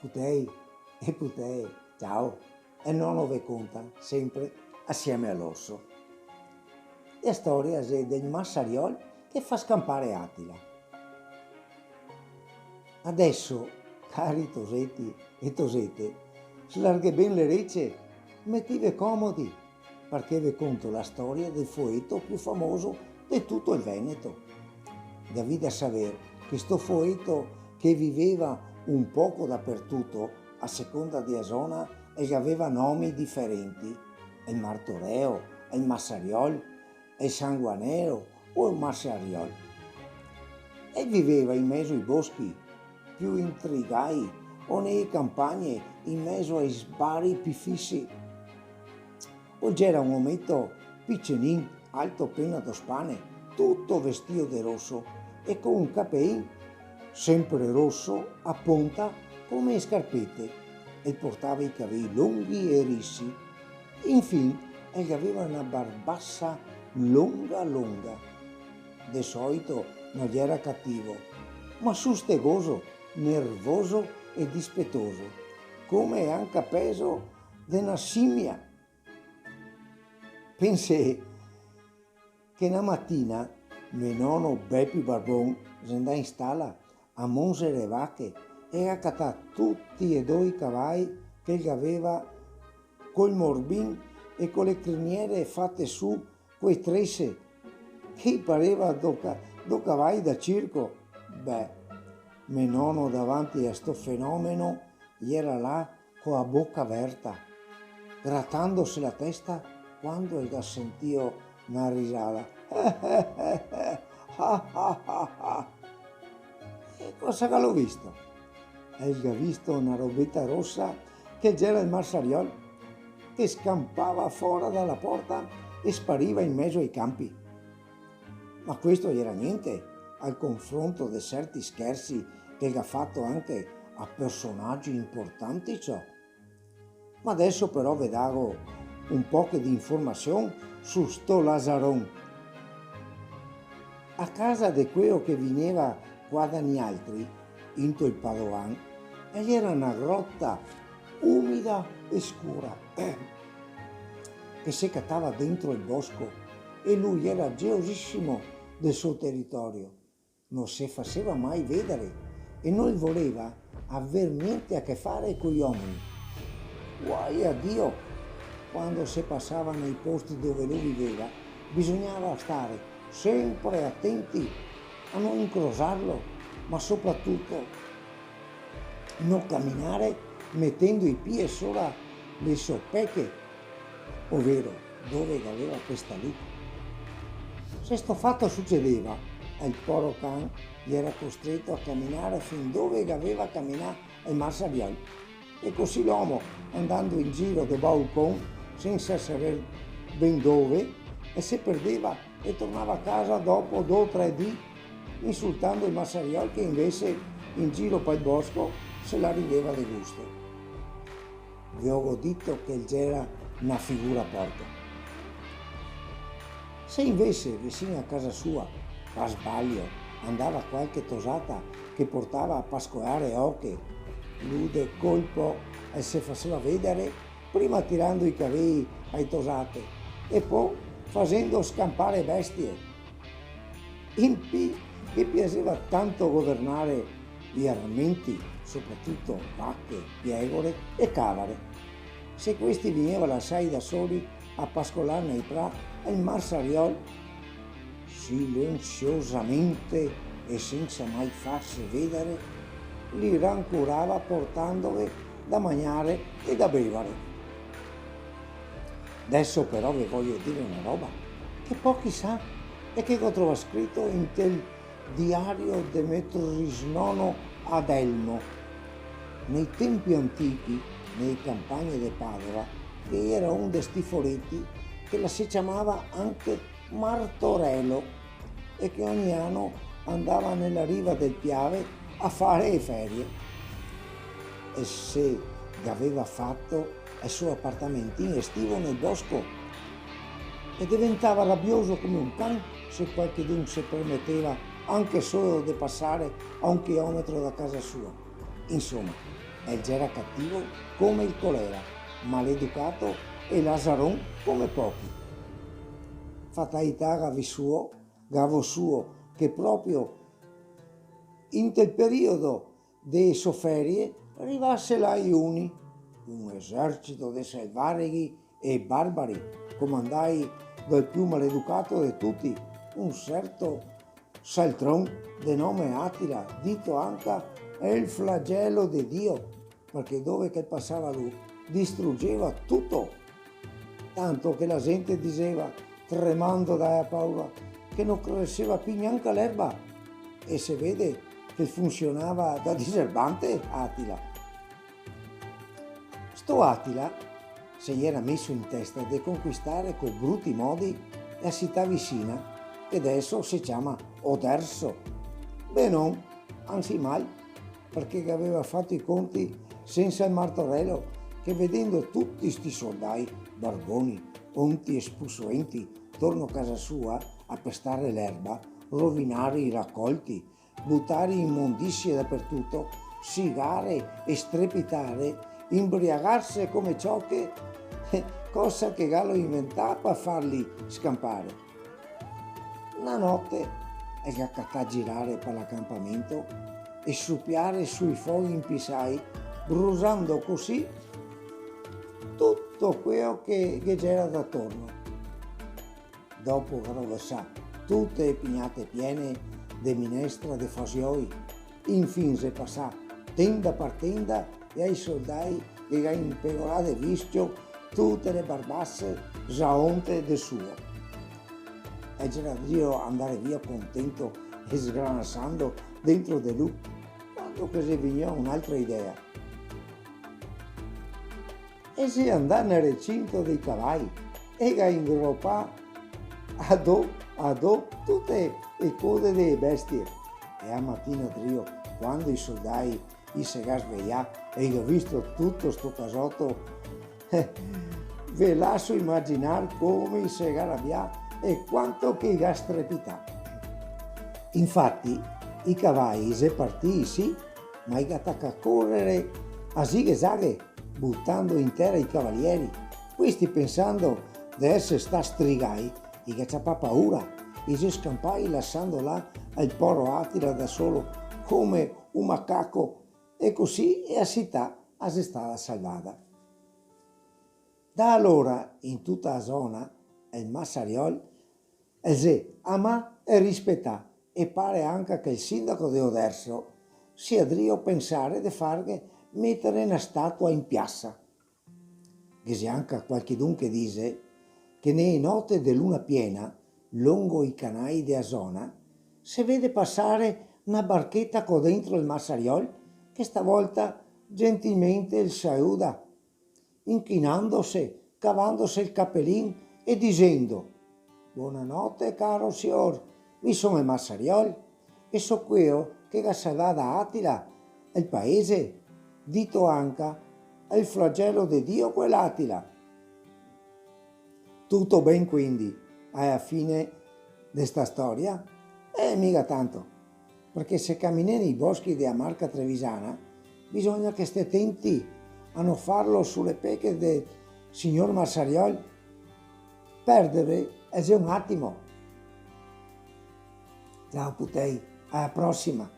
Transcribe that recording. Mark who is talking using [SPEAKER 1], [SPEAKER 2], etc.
[SPEAKER 1] Putei e Putei, ciao, e nonno ve conta, sempre assieme all'orso. La storia è del massariol che fa scampare Attila. Adesso, cari tosetti e tosette, slarghe ben le recce, mettive comodi, perché vi conto la storia del foetto più famoso di tutto il Veneto. Davide a saper che sto foetto che viveva un poco dappertutto, a seconda di zona, e che aveva nomi differenti, il Martoreo, il Massariol, il Sanguanero o il Massariol. E viveva in mezzo ai boschi più intrigai o nelle campagne in mezzo ai sbari più fissi. Poi c'era un ometto piccenin, alto appena do spane, tutto vestito di rosso e con un capein sempre rosso a punta come scarpette, e portava i capelli lunghi e rissi. Infine, egli aveva una barbassa lunga. Di solito non gli era cattivo, ma sustegoso, nervoso e dispettoso, come anche peso di una scimmia. Pensai che una mattina mio nonno Beppi Barbon si andò in stalla a monsere le vacche e a cattare tutti e due i cavalli che gli aveva col morbin e con le criniere fatte su quei tresse che pareva do cavalli da circo. Beh, mio nonno davanti a sto fenomeno gli era là con la bocca aperta, grattandosi la testa quando gli sentì una risata. E cosa che l'ho visto? E gli ha visto una robetta rossa che c'era il massariol che scampava fuori dalla porta e spariva in mezzo ai campi. Ma questo era niente al confronto di certi scherzi che gli ha fatto anche a personaggi importanti ciò. Ma adesso però vi darò un po' di informazione su sto Lazaron. A casa di quello che veniva qua da gli altri, into il Padovan, ed era una grotta umida e scura che si cattava dentro il bosco, e lui era gelosissimo del suo territorio. Non si faceva mai vedere e non voleva aver niente a che fare con gli uomini. Guai a Dio, quando si passava nei posti dove lui viveva, bisognava stare sempre attenti a non incrociarlo, ma soprattutto non camminare mettendo i piedi sopra le soppeche, ovvero dove aveva questa lì. Se sto fatto succedeva, il povero can gli era costretto a camminare fin dove aveva camminato il massariol, e così l'uomo, andando in giro de balcon senza sapere ben dove, e si perdeva e tornava a casa dopo 2 o 3 dì, insultando il massariol che invece in giro per il bosco se la rideva di gusto. Vi ho detto che c'era una figura porca. Se invece vicino a casa sua, per sbaglio, andava qualche tosata che portava a pascolare oche, lui del colpo e si faceva vedere, prima tirando i capelli ai tosate e poi facendo scampare bestie. In più gli piaceva tanto governare gli armenti, soprattutto vacche, pecore e cavare. Se questi venivano lasciati da soli a pascolare nei prati, il massariol, silenziosamente e senza mai farsi vedere, li rancurava portandovi da mangiare e da bevere. Adesso però vi voglio dire una roba che pochi sa e che ho trovato scritto in quel diario di Metrisnono Adelmo. Nei tempi antichi, nelle campagne di Padova, che era un dei stifoletti che la si chiamava anche Martorello e che ogni anno andava nella riva del Piave a fare le ferie. E se aveva fatto il suo appartamentino estivo nel bosco e diventava rabbioso come un can se qualcuno si permetteva anche solo di passare a 1 chilometro da casa sua. Insomma, e era cattivo come il colera, maleducato e lasaron come pochi. Fatalità gavo suo, che proprio in quel periodo delle sofferie arrivasse là Iuni, un esercito di selvaggi e barbari, comandai dal più maleducato di tutti, un certo Saltron di nome Attila, dito anche il flagello di Dio, perché dove che passava lui distruggeva tutto, tanto che la gente diceva, tremando dalla paura, che non cresceva più neanche l'erba, e si vede che funzionava da diserbante Attila. Sto Attila si era messo in testa di conquistare con brutti modi la città vicina, che adesso si chiama Oderzo. Beh non, anzi mal, perché aveva fatto i conti senza il martorello, che vedendo tutti sti soldati, barboni, onti e spussuenti, torno a casa sua a pestare l'erba, rovinare i raccolti, buttare immondizie dappertutto, sigare e strepitare, imbriagarsi come ciocche, cosa che Gallo inventava per farli scampare. Una notte è cattà a girare per l'accampamento e sciupiare sui fogli in pisai, bruciando così tutto quello che c'era d'attorno. Dopo rovescià tutte le pignate piene di minestra di fasioi, infine si passò tenda per tenda e ai soldati che impegorate visto tutte le barbasse zaonte del suo. E c'era Dio andare via contento e sgranassando dentro di lui, quando che si veniva un'altra idea. E si andò nel recinto dei cavalli e a ingroppare a do tutte le code delle bestie. E a mattina Dio, quando i soldati gli si svegliarono e ho visto tutto sto casotto, ve lascio immaginare come si arrabbiò e quanto che ga strepità. Infatti i cavalli si partì sì, ma i attacca a correre a zighe, buttando in terra i cavalieri, questi pensando di essere sta strigai, i che c'ha paura, e si scampai lasciando là il poro Attila da solo come un macaco, e così la città si stava salvata. Da allora in tutta la zona il Massariol si ama e rispetta, e pare anche che il sindaco di Oderzo sia drio pensare di farghe mettere una statua in piazza. Che c'è anche qualchedun che dice che nelle notte di luna piena, lungo i canali della zona, si vede passare una barchetta con dentro il Massariol, che stavolta gentilmente il saluta, inchinandosi, cavandosi il cappellin e dicendo: «Buonanotte, caro signor, mi sono il Massariol e so quello che salva da Attila, il paese, dito anche il flagello di Dio quell'Attila». Tutto ben quindi, alla fine di sta storia? Mica tanto, perché se cammini nei boschi della Marca Trevisana bisogna che stai attenti a non farlo sulle peche del signor Massariol. Perdere è già un attimo. Ciao putei, alla prossima!